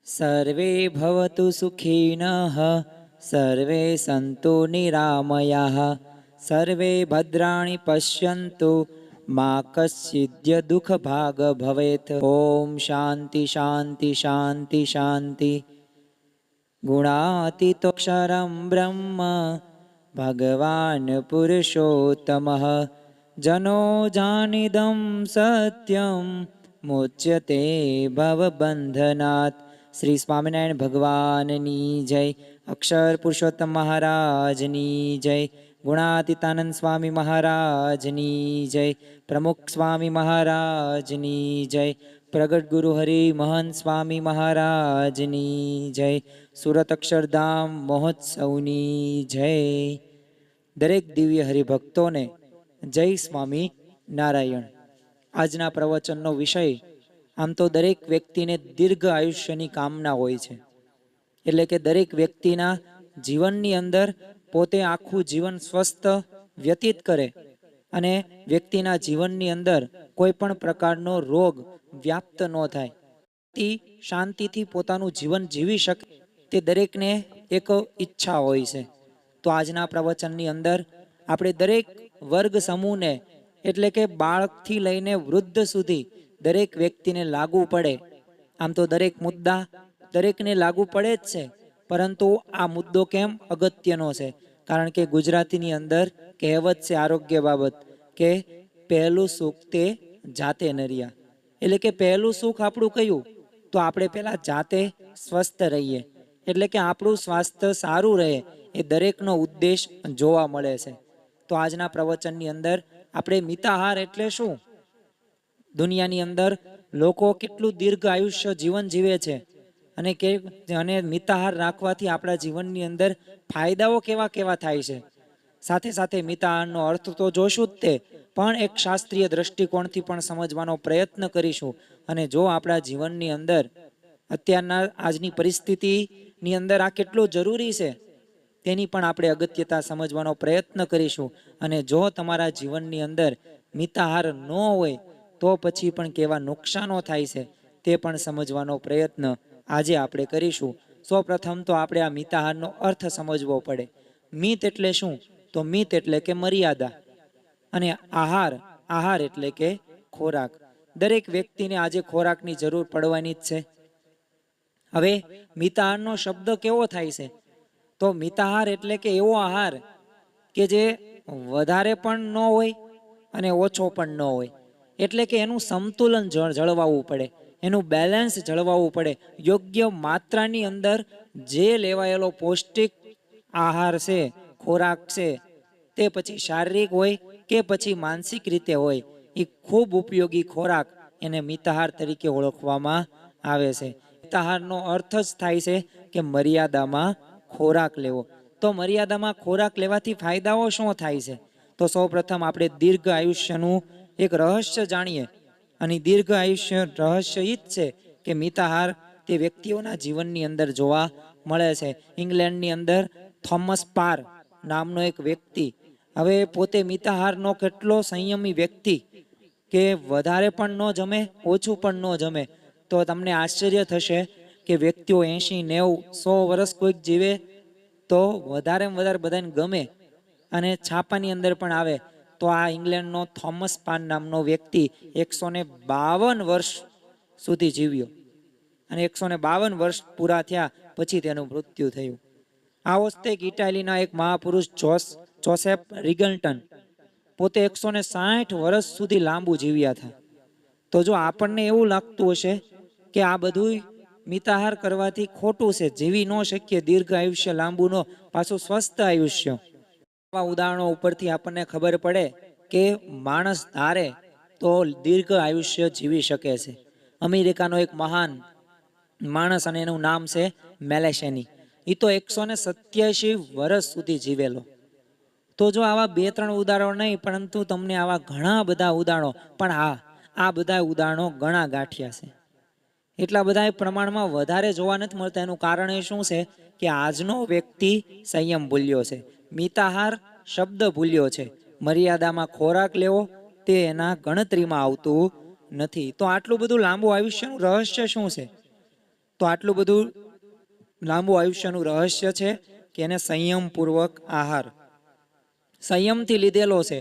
સર્વે ભવતુ સુખિનઃ, સર્વે સંતુ નિરામયાઃ, સર્વે ભદ્રાણિ પશ્યન્તુ, મા કશ્ચિદ્ દુઃખ ભાગ ભવેત. ઓમ શાંતિ શાંતિ શાંતિ શાંતિ. ગુણાતીતોક્ષરં બ્રહ્મ ભગવાન પુરુષોત્તમઃ, જનો જાનિદં સત્યમ મુચ્યતે ભવબંધનાत्. શ્રી સ્વામિનારાયણ ભગવાનની જય. અક્ષર પુરુષોત્તમ મહારાજની જય. ગુણાતીતાનંદ સ્વામી મહારાજની જય. પ્રમુખ સ્વામી મહારાજની જય. પ્રગટ ગુરુ હરિ મહંત સ્વામી મહારાજની જય. સુરત અક્ષરધામ મહોત્સવની જય. દરેક દિવ્ય હરિભક્તોને જય સ્વામી નારાયણ. આજના પ્રવચનનો વિષય, આમ તો દરેક વ્યક્તિને દીર્ઘ આયુષ્યની કામના હોય છે. એટલે કે દરેક વ્યક્તિના જીવનની અંદર પોતે આખું જીવન સ્વસ્થ વ્યતીત કરે અને વ્યક્તિના જીવનની અંદર કોઈ પણ પ્રકારનો રોગ વ્યાપ્ત ન થાય, શાંતિથી પોતાનું જીવન જીવી શકે, તે દરેકને એક ઈચ્છા હોય છે. તો આજના પ્રવચનની અંદર આપણે દરેક વર્ગ સમૂહને, એટલે કે બાળકથી લઈને વૃદ્ધ સુધી દરેક વ્યક્તિને લાગુ પડે. આમ તો દરેક મુદ્દા દરેકને લાગુ પડે જ છે, પરંતુ આ મુદ્દો કેમ અગત્યનો છે? કારણ કે ગુજરાતીની અંદર કહેવત છે આરોગ્ય બાબત કે પહેલું સુખ તે જાતે નર્યા. એટલે કે પહેલું સુખ આપણું કયું? તો આપણે પહેલા જાતે સ્વસ્થ રહીએ, એટલે કે આપણું સ્વાસ્થ્ય સારું રહે, એ દરેકનો ઉદ્દેશ જોવા મળે છે. તો આજના પ્રવચનની અંદર આપણે મિતાહાર એટલે શું, દુનિયાની અંદર લોકો કેટલું દીર્ઘ આયુષ્ય જીવન જીવે છે અને મિતાહાર રાખવાથી આપણા જીવનની અંદર ફાયદાઓ કેવા કેવા થાય છે. સાથે સાથે મિતાહારનો અર્થ તો જોશું જ, તે પણ એક શાસ્ત્રીય દ્રષ્ટિકોણથી પણ સમજવાનો પ્રયત્ન કરીશું. અને જો આપણા જીવનની અંદર અત્યારના આજની પરિસ્થિતિની અંદર આ કેટલું જરૂરી છે તેની પણ આપણે અગત્યતા સમજવાનો પ્રયત્ન કરીશું. અને જો તમારા જીવનની અંદર મિતાહાર ન હોય તો પછી પણ કેવા નુકસાનો થાય છે તે પણ સમજવાનો પ્રયત્ન આજે આપણે કરીશું. સૌપ્રથમ તો આપણે આ મિતાહારનો અર્થ સમજવો પડે. મિત એટલે શું? તો મિત એટલે કે મર્યાદા, અને આહાર એટલે કે ખોરાક. દરેક વ્યક્તિને આજે ખોરાકની જરૂર પડવાની જ છે. હવે મિતાહારનો શબ્દ કેવો થાય છે? તો મિતાહાર એટલે કે એવો આહાર કે જે વધારે પણ ન હોય અને ઓછો પણ ન હોય. એટલે કે એનું સંતુલન જળવાવું પડે, એનું બેલેન્સ જળવાવું પડે. યોગ્ય માત્રાની અંદર જે લેવાયેલો પૌષ્ટિક આહાર છે, ખોરાક છે, તે પછી શારીરિક હોય કે પછી માનસિક રીતે હોય, એ ખૂબ ઉપયોગી ખોરાક એને મિતાહાર તરીકે ઓળખવામાં આવે છે. મિતાહારનો અર્થ જ થાય છે કે મર્યાદામાં ખોરાક લેવો. તો મર્યાદામાં ખોરાક લેવાથી ફાયદાઓ શું થાય છે? તો સૌપ્રથમ આપણે દીર્ઘ આયુષ્યનું એક રહસ્ય જાણીએ. અને દીર્ઘ આયુષ્ય રહસ્ય એ જ છે કે મિતાહાર તે વ્યક્તિઓના જીવનની અંદર જોવા મળે છે. ઇંગ્લેન્ડની અંદર થોમસ પાર નામનો એક વ્યક્તિ, હવે પોતે મિતાહારનો કેટલો સંયમી વ્યક્તિ કે વધારે પણ ન જમે, ઓછું પણ ન જમે. તો તમને આશ્ચર્ય થશે કે વ્યક્તિઓ 80, 90, 100 વર્ષ કોઈક જીવે તો વધારેમાં વધારે બધાને ગમે અને છાપાની અંદર પણ આવે. તો આ ઇંગ્લેન્ડનો થોમસ પાન નામનો વ્યક્તિ 152 વર્ષ સુધી જીવ્યો અને 152 વર્ષ પૂરા થયા પછી તેનું મૃત્યુ થયું. આવો જ એક ઇટાલીના એક મહાપુરુષ જોસેફ રિગલ્ટન પોતે 160 વર્ષ સુધી લાંબુ જીવ્યા હતા. તો જો આપણને એવું લાગતું હશે કે આ બધું મિતાહાર કરવાથી ખોટું છે, જીવી ન શકીએ દીર્ઘ આયુષ્ય લાંબુનો, પાછું સ્વસ્થ આયુષ્ય, આવા ઉદાહરણો ઉપરથી આપણને ખબર પડે કે માણસ ધારે તો દીર્ઘ આયુષ્ય જીવી શકે છે. અમેરિકાનો એક મહાન માણસ અને એનું નામ છે મેલેશેની, એ તો 187 વર્ષ સુધી જીવેલો. તો જો આવા 2-3 ઉદાહરણો નહીં, પરંતુ તમને આવા ઘણા બધા ઉદાહરણો, પણ આ બધા ઉદાહરણો ઘણા ગાંઠિયા છે. એટલા બધા પ્રમાણમાં વધારે જોવા નથી મળતા. એનું કારણ એ શું છે કે આજનો વ્યક્તિ સંયમ ભૂલ્યો છે, મિતાહાર શબ્દ ભૂલ્યો છે. મર્યાદામાં ખોરાક લેવો તે એના ગણતરીમાં આવતું નથી. તો આટલું બધું લાંબુ આયુષ્યનું રહસ્ય શું છે? તો આટલું બધું લાંબુ આયુષ્યનું રહસ્ય છે કે એને સંયમપૂર્વક આહાર સંયમથી લીધેલો છે.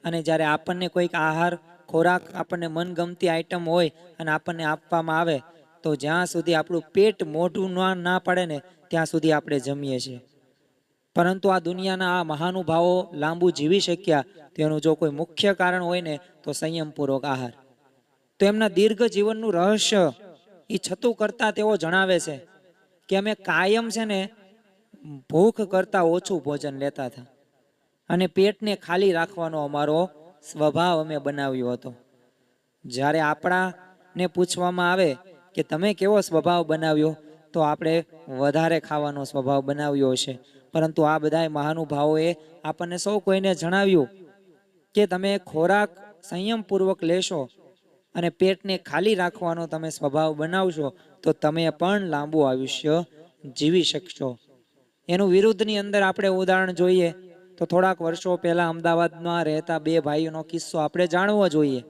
અને જ્યારે આપણને કોઈક આહાર ખોરાક આપણને મનગમતી આઈટમ હોય અને આપણને આપવામાં આવે તો જ્યાં સુધી આપણું પેટ મોઢું ના પાડે ને ત્યાં સુધી આપણે જમીએ છીએ. પરંતુ આ દુનિયાના આ મહાનુભાવો લાંબુ જીવી શક્યા તેનું જો કોઈ મુખ્ય કારણ હોય ને તો સંયમપૂર્વક આહાર. તો એમના દીર્ઘ જીવનનું રહસ્ય એ છતું કરતા તેઓ જણાવે છે કે અમે કાયમ છે ને ભૂખ કરતા ઓછું ભોજન લેતા હતા અને પેટને ખાલી રાખવાનો અમારો સ્વભાવ અમે બનાવ્યો હતો. જ્યારે આપણાને પૂછવામાં આવે કે તમે કેવો સ્વભાવ બનાવ્યો તો આપણે વધારે ખાવાનો સ્વભાવ બનાવ્યો હશે. પરંતુ આ બધા મહાનુભાવોએ આપણને સૌ કોઈને જણાવ્યું કે તમે ખોરાક સંયમપૂર્વક લેશો અને પેટને ખાલી રાખવાનો તમે સ્વભાવ બનાવશો તો તમે પણ લાંબુ આયુષ્ય જીવી શકશો. એનું વિરુદ્ધની અંદર આપણે ઉદાહરણ જોઈએ તો થોડાક વર્ષો પહેલા અમદાવાદમાં રહેતા બે ભાઈઓનો કિસ્સો આપણે જાણવો જોઈએ.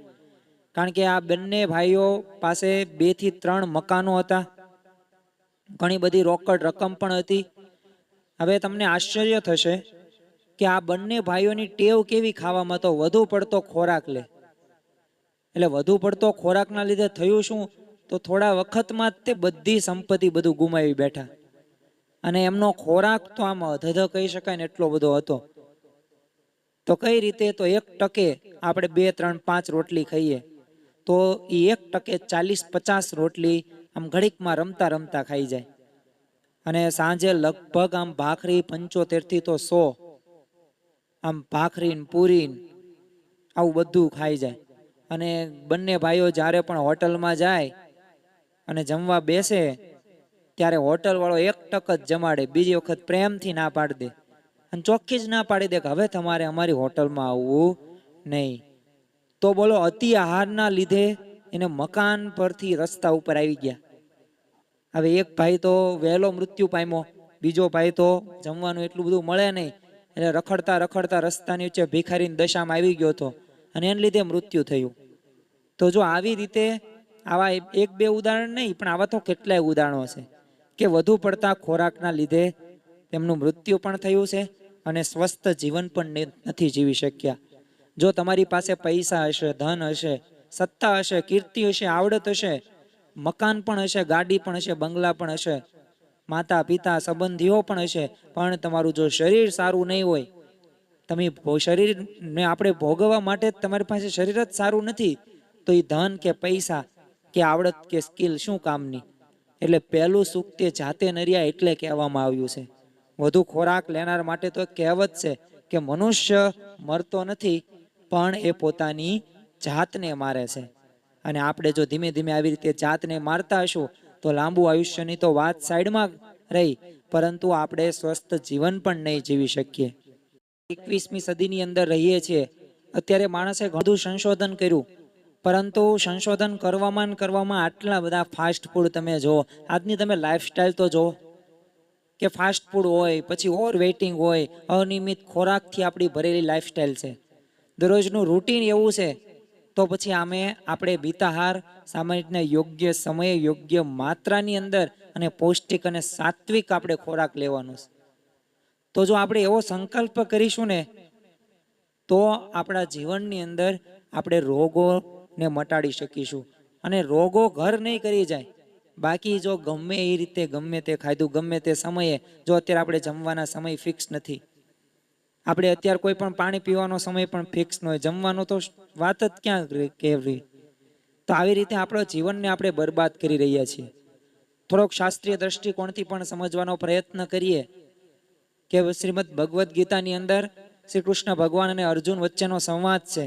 કારણ કે આ બંને ભાઈઓ પાસે 2 થી 3 મકાનો હતા, ઘણી બધી રોકડ રકમ પણ હતી. હવે તમને આશ્ચર્ય થશે કે આ બંને ભાઈઓની ટેવ કેવી ખાવામાં, તો વધુ પડતો ખોરાક લે. એટલે વધુ પડતો ખોરાકના લીધે થયું શું, તો થોડા વખતમાં જ તે બધી સંપત્તિ બધું ગુમાવી બેઠા. અને એમનો ખોરાક તો આમ અધધ કહી શકાય ને એટલો બધો હતો. તો કઈ રીતે, તો 1 ટકે આપણે 2, 3, 5 રોટલી ખાઈએ તો એ 1 ટકે 40-50 રોટલી આમ ઘડીકમાં રમતા રમતા ખાઈ જાય. અને સાંજે લગભગ આમ ભાખરી 75 થી તો 100 આમ ભાખરી પૂરી આવું બધું ખાઈ જાય. અને બંને ભાઈઓ જ્યારે પણ હોટલમાં જાય અને જમવા બેસે ત્યારે હોટલ વાળો 1 ટક જ જમાડે, બીજી વખત પ્રેમથી ના પાડી દે અને ચોખ્ખી જ ના પાડી દે કે હવે તમારે અમારી હોટલમાં આવવું નહીં. તો બોલો, અતિ આહારના લીધે એને મકાન પરથી રસ્તા ઉપર આવી ગયા. હવે એક ભાઈ તો વહેલો મૃત્યુ પામ્યો, બીજો ભાઈ તો જમવાનું એટલું બધું મળે નહીં એટલે રખડતા રખડતા રસ્તાની વચ્ચે ભિખારીની દશામાં આવી ગયો હતો અને એને લીધે મૃત્યુ થયું. તો જો આવી રીતે આવા 1-2 ઉદાહરણ નહીં પણ આવા તો કેટલાય ઉદાહરણો છે કે વધુ પડતા ખોરાકના લીધે તેમનું મૃત્યુ પણ થયું છે અને સ્વસ્થ જીવન પણ નથી જીવી શક્યા. જો તમારી પાસે પૈસા હશે, ધન હશે, સત્તા હશે, કીર્તિ હશે, આવડત હશે, મકાન પણ હશે, ગાડી પણ હશે, બંગલા પણ હશે, માતા પિતા સંબંધીઓ પણ હશે, પણ તમારું જો શરીર સારું નહીં હોય, તમે શરીરને આપણે ભોગવવા માટે તમારી પાસે શરીર જ સારું નથી તો એ ધન કે પૈસા કે આવડત કે સ્કિલ શું કામની. એટલે પહેલું સુખ તે જાતે નર્યા એટલે કહેવામાં આવ્યું છે. વધુ ખોરાક લેનાર માટે તો કહેવત છે કે મનુષ્ય મરતો નથી પણ એ પોતાની જાતને મારે છે. અને આપણે જો ધીમે ધીમે આવી રીતે જાતને મારતા હશું તો લાંબુ આયુષ્યની તો વાત સાઈડમાં રહી, પરંતુ આપણે સ્વસ્થ જીવન પણ નહીં જીવી શકીએ. 21મી સદીની અંદર રહીએ છીએ. અત્યારે માણસે ઘણું સંશોધન કર્યું, પરંતુ સંશોધન કરવામાં આટલા બધા ફાસ્ટ ફૂડ તમે જુઓ, આજની તમે લાઈફસ્ટાઈલ તો જુઓ કે ફાસ્ટ ફૂડ હોય, પછી ઓવર વેઇટિંગ હોય, અનિયમિત ખોરાકથી આપણી ભરેલી લાઈફસ્ટાઈલ છે. દરરોજનું રૂટીન એવું છે તો પછી આપણે બીતાહાર સામાન્ય યોગ્ય સમયે યોગ્ય માત્રાની અંદર અને પૌષ્ટિક અને સાત્વિક આપણે ખોરાક લેવાનો છે. તો જો આપણે એવો સંકલ્પ કરીશું ને તો આપણા જીવનની અંદર આપણે રોગોને મટાડી શકીશું અને રોગો ઘર નહીં કરી જાય. બાકી જો ગમે એ રીતે ગમે તે ખાધું ગમે તે સમયે, જો અત્યારે આપણે જમવાના સમય ફિક્સ નથી, આપણે અત્યારે કોઈ પણ પાણી પીવાનો સમય પણ ફિક્સ ન હોય, જમવાનો તો વાત જ ક્યાં કહેવી. તો આવી રીતે આપણા જીવનને આપણે બરબાદ કરી રહ્યા છીએ. થોડોક શાસ્ત્રીય દ્રષ્ટિકોણથી પણ સમજવાનો પ્રયત્ન કરીએ કે શ્રીમદ ભગવદ્ ગીતાની અંદર શ્રી કૃષ્ણ ભગવાન અને અર્જુન વચ્ચેનો સંવાદ છે.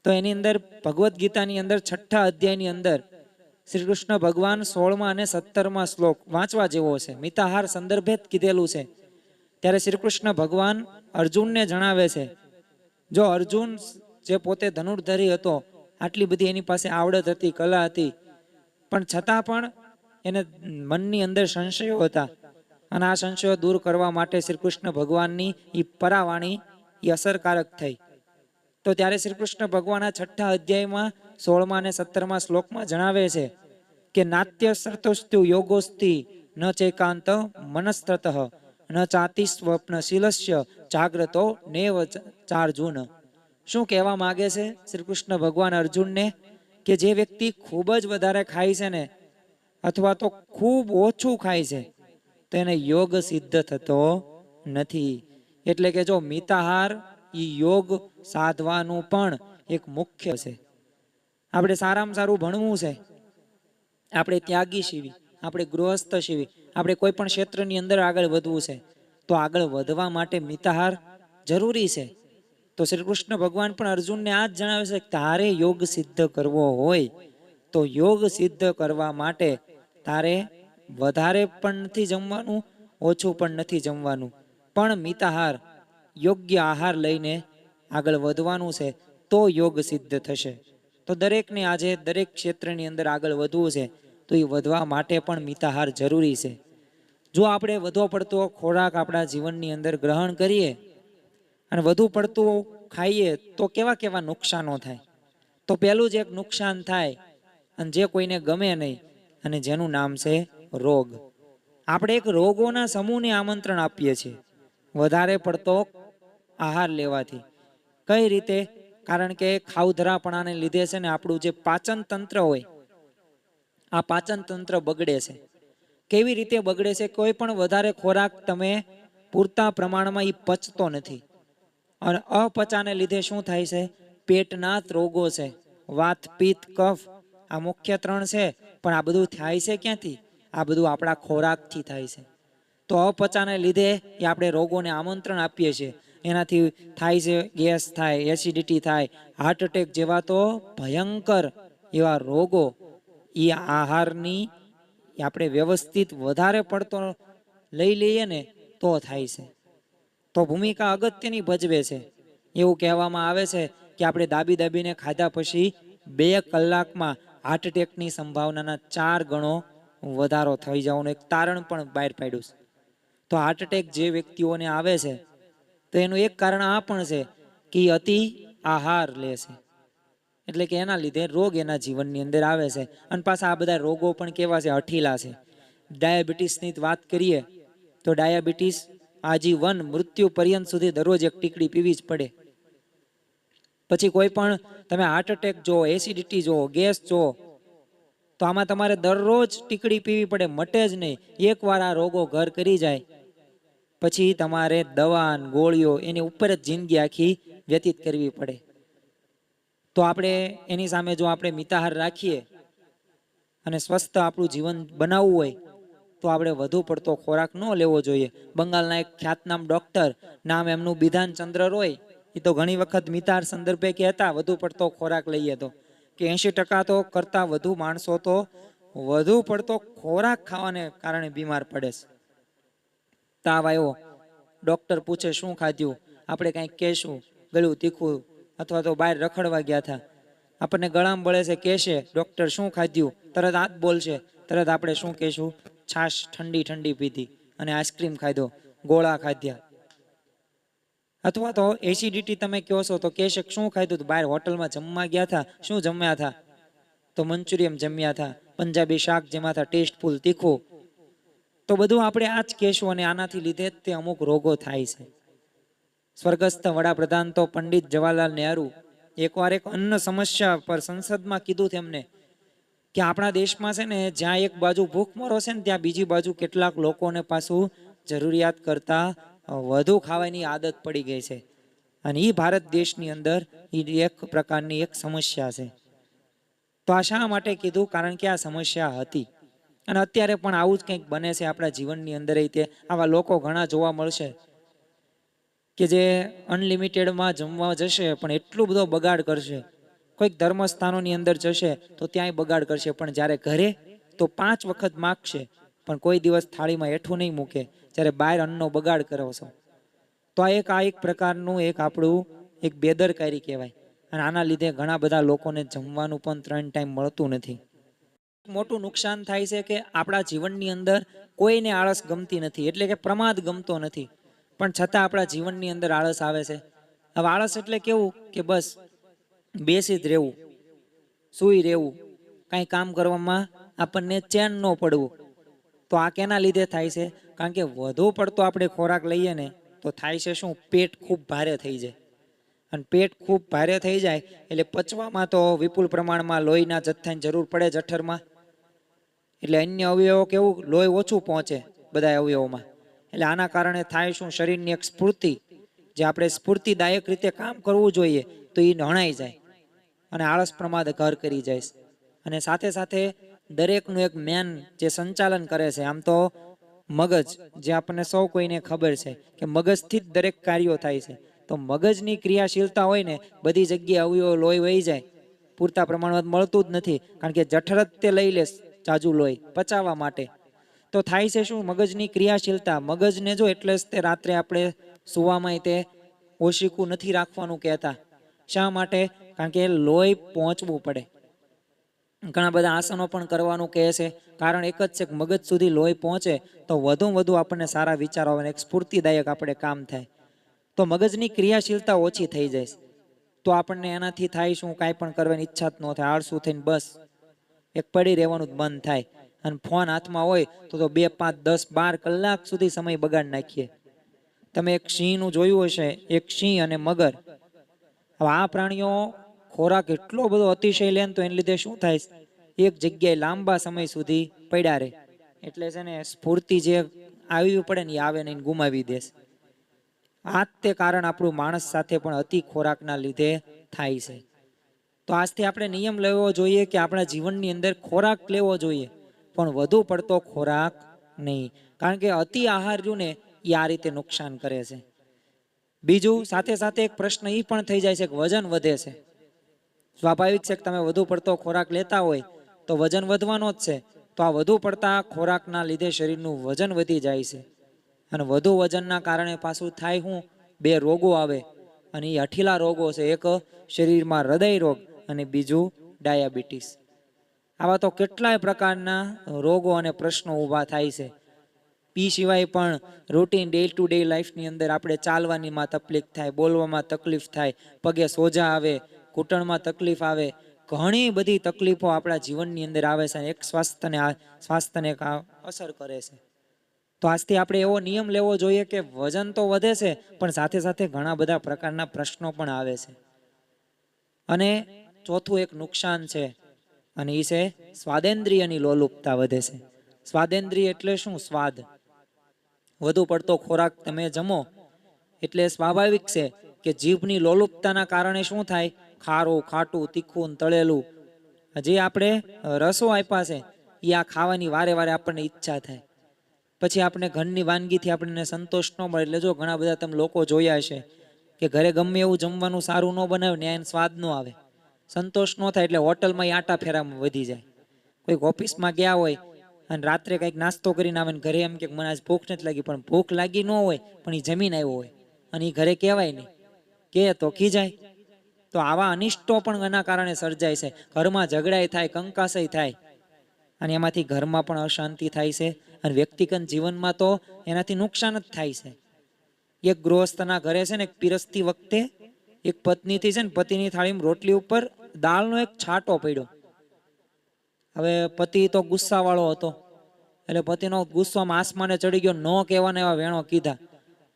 તો એની અંદર ભગવદ્ ગીતાની અંદર 6ઠા અધ્યાયની અંદર શ્રી કૃષ્ણ ભગવાન 16મા અને 17મા શ્લોક વાંચવા જેવો છે, મિતાહાર સંદર્ભે જ કીધેલું છે. ત્યારે શ્રી કૃષ્ણ ભગવાન અર્જુનને જણાવે છે, જો અર્જુન જે પોતે ધનુર્ધરી હતો, આટલી બધી એની પાસે આવડત હતી, કલા હતી, પણ છતાં પણ એને મનની અંદર સંશયો હતા અને આ સંશયો દૂર કરવા માટે શ્રી કૃષ્ણ ભગવાનની એ પરાવાણી એ અસરકારક થઈ. તો ત્યારે શ્રી કૃષ્ણ ભગવાનના 6ઠ્ઠા અધ્યાયમાં 16મા અને 17મા શ્લોકમાં જણાવે છે કે નાત્ય સર્તોસ્તુ યોગોસ્તિ ન ચૈકાંત મનસ્તત ન ચાતિ સ્વપ્નશીલસ્ય જાગ્રતો નેવ ચાર્જુન. શું કહેવા માગે છે શ્રી કૃષ્ણ ભગવાન અર્જુનને? કે જે વ્યક્તિ ખૂબ જ વધારે ખાય છે ને, અથવા તો ખૂબ ઓછું ખાય છે, તો એને યોગ સિદ્ધ થતો નથી. એટલે કે જો મિતાહાર એ યોગ સાધવાનું પણ એક મુખ્ય છે. આપણે સારામાં સારું ભણવું છે, આપણે ત્યાગી શીવી, આપણે ગૃહસ્થ શીવી, આપણે કોઈ પણ ક્ષેત્રની અંદર આગળ વધવું છે, તો આગળ વધવા માટે મિતાહાર જરૂરી છે. તો શ્રી કૃષ્ણ ભગવાન પણ અર્જુનને આ જ જણાવે છે કે તારે યોગ સિદ્ધ કરવો હોય તો યોગ સિદ્ધ કરવા માટે તારે વધારે પણ નથી જમવાનું, ઓછું પણ નથી જમવાનું, પણ મિતાહાર યોગ્ય આહાર લઈને આગળ વધવાનું છે, તો યોગ સિદ્ધ થશે. તો દરેકને આજે દરેક ક્ષેત્રની અંદર આગળ વધવું છે, તો એ વધવા માટે પણ મિતાહાર જરૂરી છે. જો આપણે વધુ પડતો ખોરાક આપણા જીવનની અંદર ગ્રહણ કરીએ અને વધુ પડતું ખાઈએ તો કેવા કેવા નુકસાનો થાય. તો પહેલું જ એક નુકસાન થાય, અને જે કોઈને ગમે નહીં, અને જેનું નામ છે રોગ. આપણે એક રોગોના સમૂહને આમંત્રણ આપીએ છીએ વધારે પડતો આહાર લેવાથી. કઈ રીતે? કારણ કે ખાવધરાપણાને લીધે છે ને આપણું જે પાચન તંત્ર હોય, આ પાચન તંત્ર બગડે છે. કેવી રીતે બગડે છે? કોઈ પણ વધારે ખોરાક તમે પૂરતા પ્રમાણમાં એ પચતો નથી, અને અપચાને લીધે શું થાય છે? પેટના રોગો છે, વાત, પિત્ત, કફ, આ મુખ્ય 3 છે. પણ આ બધું થાય છે ક્યાંથી? આ બધું આપણા ખોરાકથી થાય છે. તો અપચાને લીધે એ આપણે રોગોને આમંત્રણ આપીએ છીએ. એનાથી થાય છે ગેસ થાય, એસિડિટી થાય, હાર્ટ એટેક જેવા તો ભયંકર એવા રોગો એ આહારની આપણે વ્યવસ્થિત વધારે પડતો લઈ લઈએ ને તો થાય છે. તો ભૂમિકા અગત્યની ભજવે છે. એવું કહેવામાં આવે છે કે આપણે દાબી દાબીને ખાધા પછી 2 કલાકમાં હાર્ટ એટેકની સંભાવનાના 4 ગણો વધારો થઈ જવાનું એક તારણ પણ બહાર પાડ્યું છે. તો હાર્ટ એટેક જે વ્યક્તિઓને આવે છે, તો એનું એક કારણ આ પણ છે કે અતિ આહાર લે છે. એટલે કે એના લીધે રોગ એના જીવનની અંદર આવે છે. અને પાછા આ બધા રોગો પણ કેવા છે? હઠીલા છે. ડાયાબિટીસની વાત કરીએ તો ડાયાબિટીસ આજીવન મૃત્યુ પર્યંત સુધી દરરોજ એક ટીકડી પીવી જ પડે. પછી કોઈ પણ તમે હાર્ટ એટેક જુઓ, એસિડિટી જુઓ, ગેસ જુઓ, તો આમાં તમારે દરરોજ ટીકડી પીવી પડે, મટે જ નહીં. એકવાર આ રોગો ઘર કરી જાય પછી તમારે દવા ગોળીઓ એની ઉપર જ જિંદગી આખી વ્યતીત કરવી પડે. તો આપણે એની સામે જો આપણે મિતાહાર રાખીએ અને સ્વસ્થ આપણું જીવન બનાવવું હોય તો આપણે વધુ પડતો ખોરાક ન લેવો જોઈએ. બંગાળના એક ખ્યાતનામ ડોક્ટર, નામ એમનું બિધાન ચંદ્ર રોય, એ તો ઘણી વખત મિતાહાર સંદર્ભે કહેતા વધુ પડતો ખોરાક લઈએ તો કે 80% તો કરતાં વધુ માણસો તો વધુ પડતો ખોરાક ખાવાને કારણે બીમાર પડે છે. તાવ આવ્યો, ડોક્ટર પૂછે શું ખાધ્યું, આપણે કંઈક કહેશું ગળું તીખું, અથવા તો બહાર રખડવા ગયા હતા, આપણને ગળામાં બળે છે, કહેશે ડોક્ટર શું ખાધ્યું, તરત હાથ બોલશે, તરત આપણે શું કહેશું? છાશ ઠંડી ઠંડી પીધી અને આઈસ્ક્રીમ ખાધો, ગોળા ખાધ્યા. અથવા તો એસિડિટી તમે કહો છો તો કહેશે શું ખાધું? તો બહાર હોટલમાં જમવા ગયા હતા, શું જમ્યા હતા? તો મંચુરિયમ જમ્યા હતા, પંજાબી શાક જેમાં હતા, ટેસ્ટફુલ, તીખું. તો બધું આપણે આ જ કહેશું, અને આનાથી લીધે જ તે અમુક રોગો થાય છે. સ્વર્ગસ્થ વડાપ્રધાન તો પંડિત જવાહરલાલ નહેરુ એકવાર એક અન્ન સમસ્યા પર સંસદમાં કીધું તેમને કે આપણા દેશમાં છે ને જ્યાં એક બાજુ ભૂખમરો છે ને ત્યાં બીજી બાજુ કેટલાક લોકોને પાછું જરૂરિયાત કરતા વધુ ખાવાની આદત પડી ગઈ છે, અને એ ભારત દેશની અંદર એ એક પ્રકારની એક સમસ્યા છે. તો આ શા માટે કીધું? કારણ કે આ સમસ્યા હતી, અને અત્યારે પણ આવું જ કંઈક બને છે આપણા જીવનની અંદર. તે આવા લોકો ઘણા જોવા મળશે કે જે અનલિમિટેડમાં જમવા જશે પણ એટલું બધો બગાડ કરશે. કોઈક ધર્મસ્થાનોની અંદર જશે તો ત્યાંય બગાડ કરશે, પણ જ્યારે ઘરે તો 5 વખત માગશે પણ કોઈ દિવસ થાળીમાં હેઠું નહીં મૂકે, જ્યારે બહાર અન્નનો બગાડ કરો છો. તો આ એક પ્રકારનું એક આપણું એક બેદરકારી કહેવાય, અને આના લીધે ઘણા બધા લોકોને જમવાનું પણ 3 ટાઈમ મળતું નથી. મોટું નુકસાન થાય છે કે આપણા જીવનની અંદર કોઈને આળસ ગમતી નથી, એટલે કે પ્રમાદ ગમતો નથી, પણ છતાં આપણા જીવનની અંદર આળસ આવે છે. હવે આળસ એટલે કેવું કે બસ બેસી જ રહેવું, સૂઈ રહેવું, કાંઈ કામ કરવામાં આપણને ચેન ન પડવું. તો આ કેના લીધે થાય છે? કારણ કે વધુ પડતો આપણે ખોરાક લઈએ ને તો થાય છે શું? પેટ ખૂબ ભારે થઈ જાય. અને પેટ ખૂબ ભારે થઈ જાય એટલે પચવામાં તો વિપુલ પ્રમાણમાં લોહીના જથ્થાની જરૂર પડે જઠરમાં. એટલે અન્ય અવયવો કેવું લોહી ઓછું પહોંચે બધા અવયવોમાં. એટલે આના કારણે થાય શું? શરીરની એક સ્ફૂર્તિ, જે આપણે સ્ફૂર્તિદાયક રીતે કામ કરવું જોઈએ તો એ નણાઈ જાય અને આળસ પ્રમાદ ઘર કરી જાય. અને સાથે સાથે દરેકનું એક મેન જે સંચાલન કરે છે, આમ તો મગજ, જે આપણને સૌ કોઈને ખબર છે કે મગજથી જ દરેક કાર્યો થાય છે. તો મગજની ક્રિયાશીલતા હોય ને બધી જગ્યાએ અવયવો લોહી વહી જાય, પૂરતા પ્રમાણમાં મળતું જ નથી. કારણ કે જઠર જ તે લઈ લે જાજુ લોહી પચાવવા માટે. તો થાય છે શું? મગજની ક્રિયાશીલતા. મગજને જો એટલે જ તે રાત્રે આપણે સુવામાં તે ઓશીકું નથી રાખવાનું કહેતા. શા માટે? કારણ કે લોહી પહોંચવું પડે. ઘણા બધા આસનો પણ કરવાનું કહે છે. કારણ એક જ છે કે મગજ સુધી લોહી પહોંચે તો વધુ આપણને સારા વિચારો આવે, એક સ્ફૂર્તિદાયક આપણે કામ થાય. તો મગજની ક્રિયાશીલતા ઓછી થઈ જાય તો આપણને એનાથી થાય શું? કાંઈ પણ કરવાની ઈચ્છા જ ન થાય. આળસુ થઈને બસ એક પડી રહેવાનું જ મન થાય. અને ફોન હાથમાં હોય તો 2, 5, 10, 12 કલાક સુધી સમય બગાડ નાખીએ. તમે એક સિંહનું જોયું હશે, એક સિંહ અને મગર. હવે આ પ્રાણીઓ ખોરાક એટલો બધો અતિશય લે તો એને લીધે શું થાય? એક જગ્યાએ લાંબા સમય સુધી પડ્યા રહે. એટલે છે ને સ્ફૂર્તિ જે આવી પડે ને એ આવે નહીં, ગુમાવી દેશે. આ જ તે કારણ આપણું માણસ સાથે પણ અતિ ખોરાકના લીધે થાય છે. તો આજથી આપણે નિયમ લેવો જોઈએ કે આપણા જીવનની અંદર ખોરાક લેવો જોઈએ, પણ વધુ પડતો ખોરાક નહીં. કારણ કે અતિ આહાર રહ્યું ને એ આ રીતે નુકસાન કરે છે. બીજું સાથે સાથે એક પ્રશ્ન એ પણ થઈ જાય છે કે વજન વધે છે. સ્વાભાવિક છે કે તમે વધુ પડતો ખોરાક લેતા હોય તો વજન વધવાનો જ છે. તો આ વધુ પડતા ખોરાકના લીધે શરીરનું વજન વધી જાય છે. અને વધુ વજનના કારણે પાછું થાય શું? 2 રોગો આવે. અને એ હઠીલા રોગો છે. એક શરીરમાં હૃદય રોગ અને બીજું ડાયાબિટીસ. આવા તો કેટલાય પ્રકારના રોગો અને પ્રશ્નો ઊભા થાય છે. પી સિવાય પણ રૂટીન ડે ટુ ડે લાઈફની અંદર આપણે ચાલવાનીમાં તકલીફ થાય, બોલવામાં તકલીફ થાય, પગે સોજા આવે, ઘૂંટણમાં તકલીફ આવે, ઘણી બધી તકલીફો આપણા જીવનની અંદર આવે છે. એક સ્વાસ્થ્યને અસર કરે છે. તો આજથી આપણે એવો નિયમ લેવો જોઈએ કે વજન તો વધે છે પણ સાથે સાથે ઘણા બધા પ્રકારના પ્રશ્નો પણ આવે છે. અને ચોથું એક નુકસાન છે અને એ છે સ્વાદેન્દ્રિયની લોલુપતા વધે છે. સ્વાદેન્દ્રિય એટલે શું? સ્વાદ. વધુ પડતો ખોરાક તમે જમો એટલે સ્વાભાવિક છે કે જીભની લોલુપતાના કારણે શું થાય? ખારું, ખાટું, તીખું, તળેલું જે આપણે રસો આપ્યા છે એ આ ખાવાની વારે વારે આપણને ઈચ્છા થાય. પછી આપણે ઘરની વાનગીથી આપણને સંતોષ ન મળે. એટલે જો ઘણા બધા તમે લોકો જોયા હશે કે ઘરે ગમે એવું જમવાનું સારું ન બનાવે ને એને સ્વાદ ન આવે, સંતોષ ન થાય, એટલે હોટલમાં આટા ફેરામાં વધી જાય. કોઈક ઓફિસમાં ગયા હોય અને રાત્રે કંઈક નાસ્તો કરીને આવે ને ઘરે એમ કે મને આજ ભૂખ નથી લાગી, પણ ભૂખ લાગી ન હોય પણ એ જમીન આવ્યો હોય અને એ ઘરે કહેવાય નહીં, કે તો ખીજાય. તો આવા અનિષ્ટો પણ એના કારણે સર્જાય છે. ઘરમાં ઝઘડાય થાય, કંકાસય થાય અને એમાંથી ઘરમાં પણ અશાંતિ થાય છે અને વ્યક્તિગત જીવનમાં તો એનાથી નુકસાન જ થાય છે. એક ગૃહસ્થના ઘરે છે ને પીરસતી વખતે એક પત્નીથી છે ને પતિની થાળીમાં રોટલી ઉપર દાળનો એક છાંટો પડ્યો. હવે પતિ તો ગુસ્સાવાળો હતો એટલે પતિનો ગુસ્સોમાં આસમાને ચડી ગયો. ન કહેવાના એવા વેણો કીધા.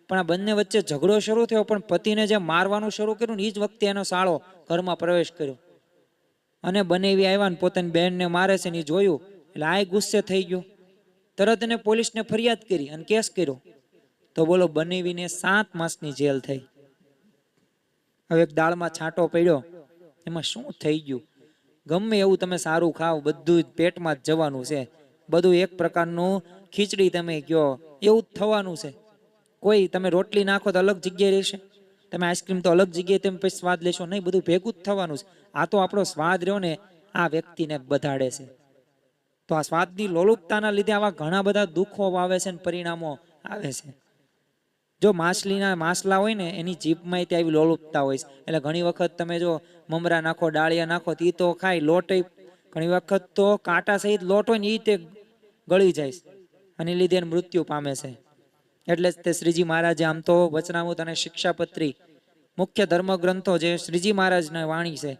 પણ આ બંને વચ્ચે ઝઘડો શરૂ થયો, પણ પતિને જે મારવાનું શરૂ કર્યું ને એ જ વખતે એનો સાળો ઘરમાં પ્રવેશ કર્યો અને બનેવી આવ્યા ને પોતાની બહેનને મારે છે ને એ જોયું એટલે આ ગુસ્સે થઈ ગયો. તરત એને પોલીસને ફરિયાદ કરી અને કેસ કર્યો. તો બોલો, બનેવીને 7 માસની જેલ થઈ. હવે એક દાળમાં છાંટો પડ્યો, એમાં શું થઈ ગયું? ગમે એવું તમે સારું ખાવ બધું જ પેટમાં જ જવાનું છે. બધું એક પ્રકારનું ખીચડી તમે કયો એવું જ થવાનું છે. કોઈ તમે રોટલી નાખો તો અલગ જગ્યાએ રહેશે, તમે આઈસ્ક્રીમ તો અલગ જગ્યાએ તમે પછી સ્વાદ લેશો નહીં, બધું ભેગું જ થવાનું છે. આ તો આપણો સ્વાદ રહ્યો ને આ વ્યક્તિને બધાડે છે. તો આ સ્વાદની લોલુપતાના લીધે આવા ઘણા બધા દુઃખો આવે છે અને પરિણામો આવે છે. જો માછલા હોય ને એની જીભમાં તે આવી લોલુપતા હોય છે. એટલે ઘણી વખત તમે જો મમરા નાખો, ડાળિયા નાખો તો એ તો ખાય, લોટ ઘણી વખત તો કાંટા સહિત લોટ હોય ને એ તે ગળી જાય અને એ લીધે મૃત્યુ પામે છે. એટલે જ તે શ્રીજી મહારાજે આમ તો વચનામૃત અને શિક્ષાપત્રી મુખ્ય ધર્મગ્રંથો જે શ્રીજી મહારાજના વાણી છે,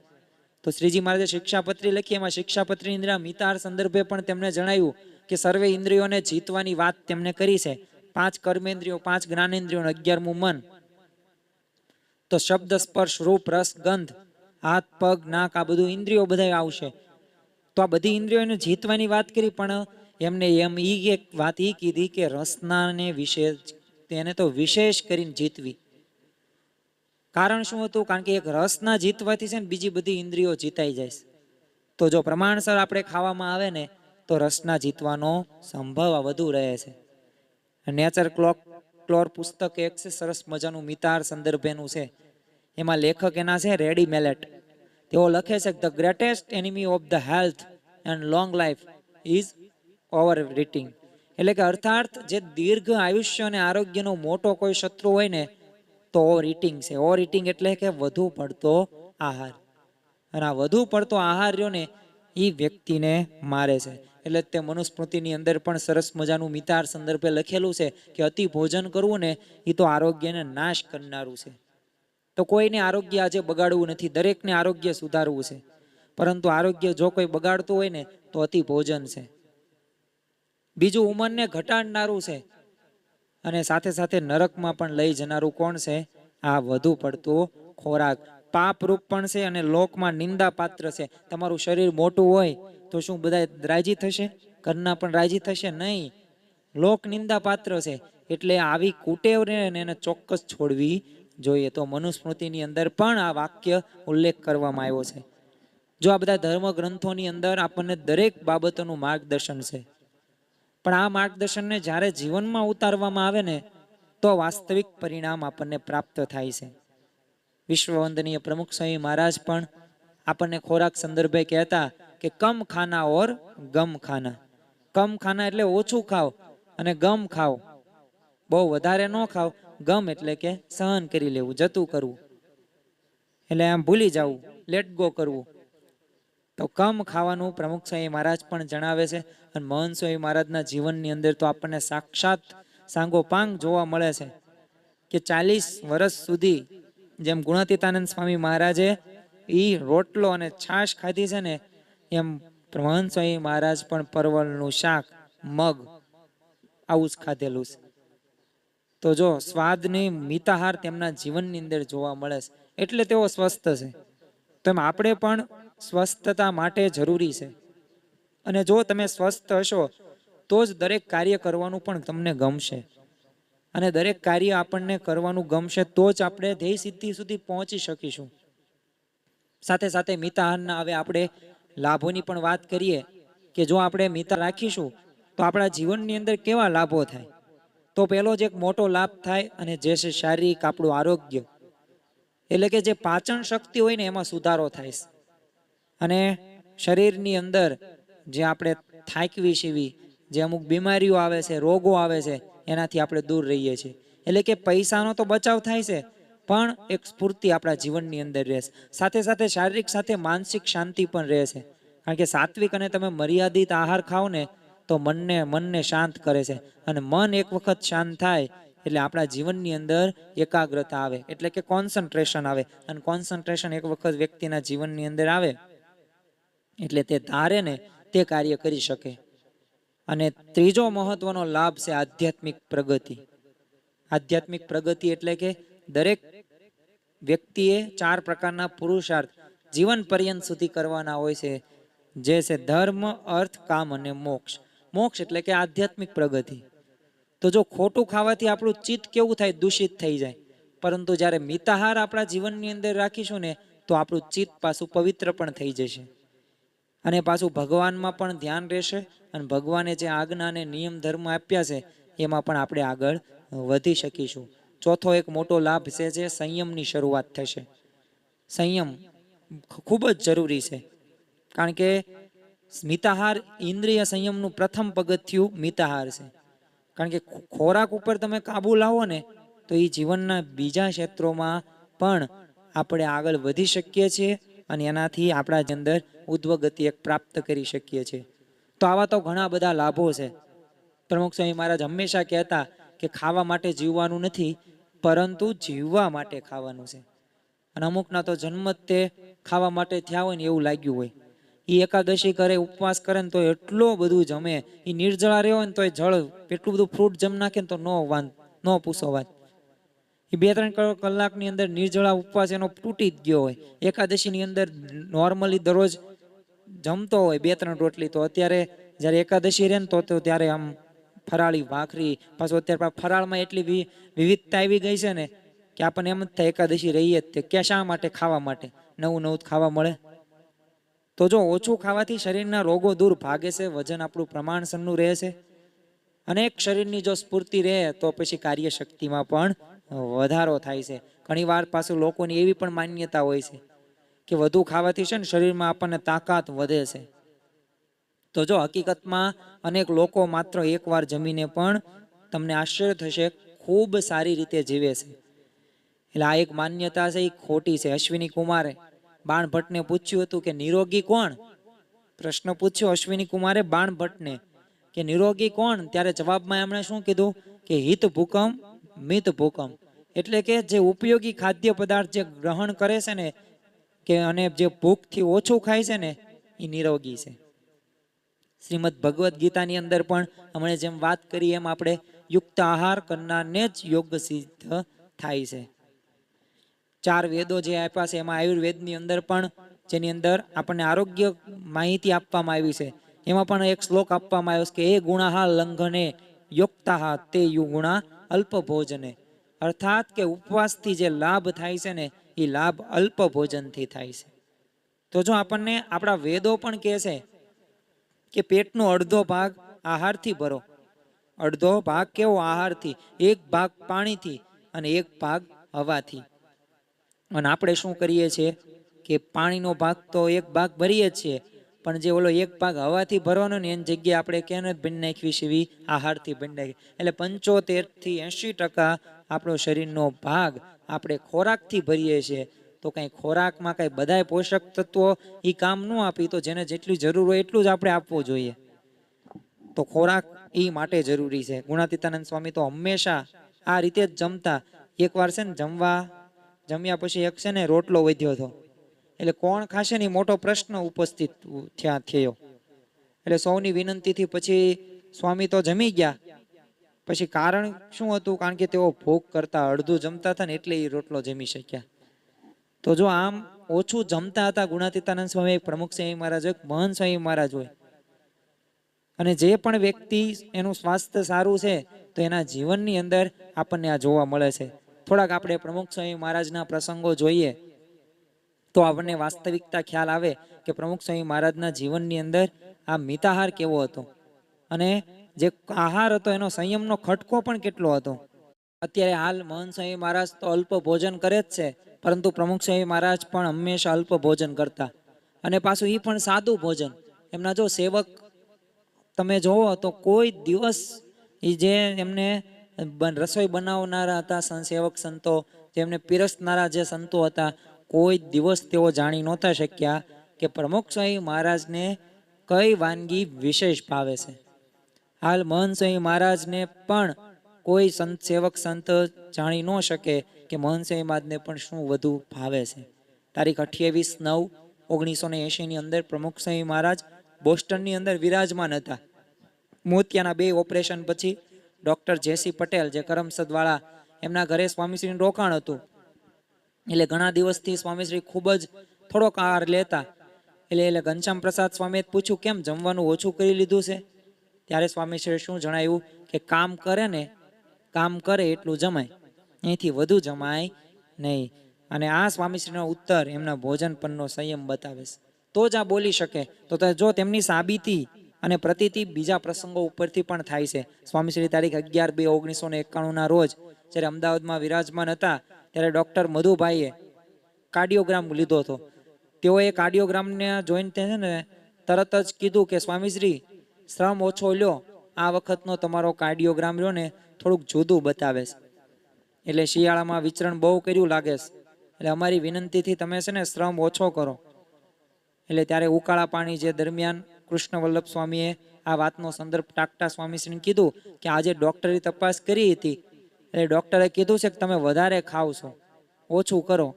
તો શ્રીજી મહારાજે શિક્ષાપત્રી લખી, એમાં શિક્ષાપત્રીની અંદર મિતાહાર સંદર્ભે પણ તેમણે જણાવ્યું કે સર્વે ઇન્દ્રિયોને જીતવાની વાત તેમણે કરી છે. 5 કર્મેન્દ્રિયો, 5 જ્ઞાનેન્દ્રિયો, 11મું મન. તો શબ્દ, સ્પર્શ, રૂપ, રસ, ગંધ, હાથ, પગ, નાક, આ બધું ઇન્દ્રિયો બધા આવશે. તો આ બધી ઇન્દ્રિયોને જીતવાની વાત કરી, પણ એમને એક વાત એ કીધી કે રસનાને વિશે તેને તો વિશેષ કરીને જીતવી. કારણ શું હતું? કારણ કે એક રસના જીતવાથી છે ને બીજી બધી ઇન્દ્રિયો જીતાઈ જાય. તો જો પ્રમાણસર આપણે ખાવામાં આવે ને તો રસના જીતવાનો સંભવ વધુ રહે છે. નેચર ક્લોર પુસ્તક એક છે, સરસ મજાનું મિતાહાર સંદર્ભેનું છે. એમાં લેખક એના છે રેડી મેલેટ. તેઓ લખે છે કે the greatest enemy of the health and long life is over eating. એટલે કે અર્થાર્થ જે દીર્ઘ આયુષ્ય અને આરોગ્યનો મોટો કોઈ શત્રુ હોય ને તો ઓવર ઇટિંગ છે. ઓવર ઇટિંગ એટલે કે વધુ પડતો આહાર. અને આ વધુ પડતો આહાર રહ્યો ને એ વ્યક્તિને મારે છે. એટલે તે મનુસ્મૃતિની અંદર પણ સરસ મજાનું મિતાહાર સંદર્ભે લખેલું છે કે અતિ ભોજન કરવું ને એ તો આરોગ્યને નાશ કરનારું છે. તો કોઈને આરોગ્ય આજે બગાડવું નથી, દરેકને આરોગ્ય સુધારવું છે. પરંતુ આરોગ્ય જો કોઈ બગાડતું હોય ને તો અતિ ભોજન છે. બીજું ઉંમરને ઘટાડનારું છે અને સાથે સાથે નરકમાં પણ લઈ જનારું કોણ છે? આ વધુ પડતો ખોરાક. પાપરૂપ પણ છે અને લોકમાં નિંદા પાત્ર છે. તમારું શરીર મોટું હોય તો શું બધા રાજી થશે? ઘરના પણ રાજી થશે નહીં. લોક નિંદા પાત્ર છે. એટલે આવી કુટેવને એને ચોક્કસ છોડવી જોઈએ. તો મનુસ્મૃતિની અંદર પણ આ વાક્ય ઉલ્લેખ કરવામાં આવ્યો છે. જો આ બધા ધર્મ ગ્રંથોની અંદર આપણને દરેક બાબતોનું માર્ગદર્શન છે, પણ આ માર્ગદર્શનને જ્યારે જીવનમાં ઉતારવામાં આવે ને તો વાસ્તવિક પરિણામ આપણને પ્રાપ્ત થાય છે. વિશ્વવંદનીય પ્રમુખ સ્વામી મહારાજ પણ આપણને ખોરાક સંદર્ભે કહેતા કે કમ ખાના ઓર ગમ ખાના. કમ ખાના એટલે ઓછું ખાઓ અને ગમ ખાઓ, બહુ વધારે ન ખાઓ. ગમ એટલે કે સહન કરી લેવું, જતું કરવું, એટલે આમ ભૂલી જવું, લેટ ગો કરવું. તો કમ ખાવાનું પ્રમુખ સ્વામી મહારાજ પણ જણાવે છે. અને મહંત સ્વામી મહારાજના જીવનની અંદર તો આપણને સાક્ષાત સાંગોપાંગ જોવા મળે છે કે 40 વર્ષ સુધી જેમ ગુણાતીતાનંદ સ્વામી મહારાજે ઈ રોટલો અને છાશ ખાધી છે ને, એમ મહંત સ્વામી મહારાજ પણ પરવળનું શાક, મગ આવું જ ખાધેલું છે. તો જો સ્વાદની મિતાહાર તેમના જીવનની અંદર જોવા મળે છે, એટલે તેઓ સ્વસ્થ છે. તો એમ આપણે પણ સ્વસ્થતા માટે જરૂરી છે. અને જો તમે સ્વસ્થ હશો તો જ દરેક કાર્ય કરવાનું પણ તમને ગમશે. અને દરેક કાર્ય આપણને કરવાનું ગમશે તો જ આપણે ધ્યેય સિદ્ધિ સુધી પહોંચી શકીશું. સાથે સાથે મિતાહારના હવે આપણે લાભોની પણ વાત કરીએ કે જો આપણે મિતા રાખીશું તો આપણા જીવનની અંદર કેવા લાભો થાય. તો પહેલો જ એક મોટો લાભ થાય અને જે છે શારીરિક આપણું આરોગ્ય. એટલે કે જે પાચન શક્તિ હોય ને એમાં સુધારો થાય છે. અને શરીરની અંદર જે આપણે થાકવી સીવી, જે અમુક બીમારીઓ આવે છે, રોગો આવે છે, એનાથી આપણે દૂર રહીએ છીએ. એટલે કે પૈસાનો તો બચાવ થાય છે, પણ એક સ્ફૂર્તિ આપણા જીવનની અંદર રહેશે. સાથે સાથે શારીરિક સાથે માનસિક શાંતિ પણ રહેશે. કારણ કે સાત્વિક અને તમે મર્યાદિત આહાર ખાઓ ને તો મનને શાંત કરે છે. અને મન એક વખત શાંત થાય એટલે આપણા જીવનની અંદર એકાગ્રતા આવે, એટલે કે કોન્સન્ટ્રેશન આવે. અને કોન્સન્ટ્રેશન એક વખત વ્યક્તિના જીવનની અંદર આવે એટલે તે ધારે ને તે કાર્ય કરી શકે. અને ત્રીજો મહત્વનો લાભ છે આધ્યાત્મિક પ્રગતિ. આધ્યાત્મિક પ્રગતિ એટલે કે દરેક વ્યક્તિએ 4 પ્રકારના પુરુષાર્થ જીવન પર્યંત સુધી કરવાના હોય છે, જે છે ધર્મ, અર્થ, કામ અને મોક્ષ. મોક્ષ એટલે કે આધ્યાત્મિક પ્રગતિ. તો જો ખોટું ખાવાથી આપણું ચિત્ત કેવું થાય? દૂષિત થઈ જાય. પરંતુ જ્યારે મિતાહાર આપણા જીવનની અંદર રાખીશું ને તો આપણું ચિત્ત પાછું પવિત્ર પણ થઈ જશે. અને પાછું ભગવાનમાં પણ ધ્યાન રહેશે. અને ભગવાને જે આજ્ઞા અને નિયમ ધર્મ આપ્યા છે એમાં પણ આપણે આગળ વધી શકીશું. ચોથો એક મોટો લાભ છે જે સંયમની શરૂઆત થશે. સંયમ ખૂબ જ જરૂરી છે. કારણ કે મિતાહાર ઇન્દ્રિય સંયમનું પ્રથમ પગથિયું મિતાહાર છે. કારણ કે ખોરાક ઉપર તમે કાબુ લાવો ને તો એ જીવનના બીજા ક્ષેત્રોમાં પણ આપણે આગળ વધી શકીએ છીએ અને એનાથી આપણા અંદર ઉદ્વગતિ એક પ્રાપ્ત કરી શકીએ છીએ. તો આવા તો ઘણા બધા લાભો છે. પ્રમુખ સ્વામી મહારાજ હંમેશા કહેતા કે ખાવા માટે જીવવાનું નથી, પરંતુ જીવવા માટે ખાવાનું છે. અને અમુકના તો જન્મ જ તે ખાવા માટે થયા હોય ને એવું લાગ્યું હોય. એ એકાદશી કરે, ઉપવાસ કરે ને તો એટલું બધું જમે. એ નિર્જળા રહ્યો ને તો એ જળ એટલું બધું ફ્રૂટ જમ નાખે ને તો ન પૂછો વાત. એ 2-3 કલાકની અંદર નિર્જળા ઉપવાસ એનો તૂટી જ ગયો હોય. એકાદશીની અંદર નોર્મલી દરરોજ જમતો હોય 2-3 રોટલી, તો અત્યારે જ્યારે એકાદશી રહે ને તો ત્યારે આમ ફરાળી ભાખરી, પાછું અત્યારે ફરાળમાં એટલી વિવિધતા આવી ગઈ છે ને કે આપણને એમ જ થાય એકાદશી રહીએ જ તે કે શા માટે? ખાવા માટે. નવું નવું ખાવા મળે. તો જો ઓછું ખાવાથી શરીરના રોગો દૂર ભાગે છે, વજન આપણું પ્રમાણસરનું રહે છે, અને એક શરીરની જો સ્ફૂર્તિ રહે તો પછી કાર્યશક્તિમાં પણ વધારો થાય છે. ઘણી વાર પાછું લોકોની એવી પણ માન્યતા હોય છે કે વધુ ખાવાથી છે ને શરીરમાં આપણને તાકાત વધે છે. તો જો હકીકતમાં અનેક લોકો માત્ર એકવાર જમીને પણ તમને આશ્ચર્ય થશે ખૂબ સારી રીતે જીવે છે. એટલે આ એક માન્યતા છે, એ ખોટી છે. અશ્વિની કુમારે બાણભટ્ટને પૂછ્યું હતું કે નિરોગી કોણ? પ્રશ્ન પૂછ્યો અશ્વિની કુમારે બાણભટ્ટને કે નિરોગી કોણ? ત્યારે જવાબમાં એમણે શું કીધું કે હિત ભૂકમ મિત ભૂકમ, એટલે કે જે ઉપયોગી ખાદ્ય પદાર્થ જે ગ્રહણ કરે છે ને કે અને જે ભૂખથી ઓછું ખાય છે ને એ નિરોગી છે. શ્રીમદ ભગવદ્ ગીતાની અંદર પણ હમણાં જેમ વાત કરી એમ આપણે યુક્ત આહાર કરનારને જ યોગ સિદ્ધ થાય છે. 4 વેદો જે આપ્યા છે એમાં આયુર્વેદની અંદર પણ જેની અંદર આપણને આરોગ્ય માહિતી આપવામાં આવી છે, એમાં પણ એક શ્લોક આપવામાં આવ્યો છે કે એ ગુણાહા લંઘને યોક્તાહા તે યુગુણા અલ્પ ભોજને, અર્થાત કે ઉપવાસથી જે લાભ થાય છે ને એ લાભ અલ્પ ભોજનથી થાય છે. તો જો આપણને આપણા વેદો પણ કહે છે કે પેટનો અડધો ભાગ આહારથી ભરો. અડધો ભાગ કેવો? આહારથી. 1 ભાગ પાણીથી અને 1 ભાગ હવાથી. અને આપણે શું કરીએ છીએ કે પાણીનો ભાગ તો 1 ભાગ ભરીએ છીએ, પણ જે ઓલો 1 ભાગ હવાથી ભરવાનો ને એની જગ્યાએ આપણે કેને ભરી નાખવી છે આહારથી ભરી નાખી. એટલે 75 થી 80% આપણો શરીરનો ભાગ આપણે ખોરાકથી ભરીએ છીએ. તો કઈ ખોરાકમાં કઈ બધાય પોષક તત્વો એ કામ ન આપી, તો જેને જેટલી જરૂર હોય એટલું જ આપણે આપવું જોઈએ. તો ખોરાક એ માટે જરૂરી છે. ગુણાતીતાનંદ સ્વામી તો હંમેશા આ રીતે જ જમતા. એકવાર છે ને જમ્યા પછી એક છે ને રોટલો વધ્યો હતો, એટલે કોણ ખાશે ને મોટો પ્રશ્ન ઉપસ્થિત થયો. એટલે સૌની વિનંતીથી પછી સ્વામી તો જમી ગયા. પછી કારણ શું હતું? કારણ કે તેઓ ભૂખ કરતા અડધું જમતા હતા ને એટલે એ રોટલો જમી શક્યા. તો જો આમ ઓછું જમતા હતા ગુણાતીતાનંદ સ્વામી, પ્રમુખ સ્વામી મહારાજ હોય, મહંત સ્વામી મહારાજ હોય, અને જે પણ વ્યક્તિ એનું સ્વાસ્થ્ય સારું છે તો એના જીવનની અંદર આપણને આ જોવા મળે છે. થોડાક આપણે પ્રમુખ સ્વામી મહારાજના પ્રસંગો જોઈએ તો આપણને વાસ્તવિકતા ખ્યાલ આવે કે પ્રમુખ સ્વામી મહારાજના જીવનની અંદર આ મિતાહાર કેવો હતો, અને જે આહાર હતો એનો સંયમનો ખટકો પણ કેટલો હતો. અત્યારે હાલ મહંત સ્વામી મહારાજ તો અલ્પ ભોજન કરે જ છે, પરંતુ પ્રમુખ સ્વામી મહારાજ પણ હંમેશા અલ્પ ભોજન કરતા, અને પાછું એ પણ સાદું ભોજન. એમના જો સેવક તમે જોવો તો કોઈ દિવસ એ જે એમને રસોઈ બનાવનારા હતા સેવક સંતો, જેમને પીરસનારા જે સંતો હતા, કોઈ દિવસ તેઓ જાણી નહોતા શક્યા કે પ્રમુખ સ્વામી મહારાજને કઈ વાનગી વિશેષ ભાવે છે. હાલ મહંત સ્વામી મહારાજને પણ કોઈ સંત સેવક સંત જાણી ન શકે કે મહંત સ્વામી મહારાજને પણ શું વધુ ભાવે છે. તારીખ 28/9/1980 ની અંદર પ્રમુખ સ્વામી મહારાજ બોસ્ટનની અંદર વિરાજમાન હતા. મોતિયાના 2 ઓપરેશન પછી ડૉક્ટર જેસી પટેલ, જે કરમસદ વાળા, એમના ઘરે સ્વામીશ્રીનું રોકાણ હતું. એટલે ઘણા દિવસથી સ્વામીશ્રી ખૂબ જ થોડોક આહાર લેતા. એટલે ઘનશ્યામ પ્રસાદ સ્વામીએ પૂછ્યું કેમ જમવાનું ઓછું કરી લીધું છે? ત્યારે સ્વામીશ્રીએ શું જણાવ્યું કે કામ કરે એટલું જમાય, અહીંથી વધુ જમાય નહીં. અને આ સ્વામીશ્રીનો ઉત્તર એમના ભોજન પરનો સંયમ બતાવે છે. તો જ આ બોલી શકે. તો જો તેમની સાબિતી અને પ્રતીતિ બીજા પ્રસંગો ઉપરથી પણ થાય છે. સ્વામીશ્રી તારીખ 11/2/1991 રોજ જ્યારે અમદાવાદમાં વિરાજમાન હતા ત્યારે ડૉક્ટર મધુભાઈએ કાર્ડિયોગ્રામ લીધો હતો. તેઓએ કાર્ડિયોગ્રામને જોઈને છે ને તરત જ કીધું કે સ્વામીશ્રી શ્રમ ઓછો લ્યો, આ વખતનો તમારો કાર્ડિયોગ્રામ રહ્યો ને થોડુંક જુદું બતાવે છે, એટલે શિયાળામાં વિચરણ બહુ કર્યું લાગે છે, એટલે અમારી વિનંતીથી તમે છે ને શ્રમ ઓછો કરો. એટલે ત્યારે ઉકાળા પાણી જે દરમિયાન કૃષ્ણ વલ્લભ સ્વામીએ આ વાતનો સંદર્ભ ટાંકતા સ્વામીશ્રીને કીધું કે આજે ડૉક્ટરી તપાસ કરી હતી, એટલે ડૉક્ટરે કીધું છે કે તમે વધારે ખાવ છો, ઓછું કરો.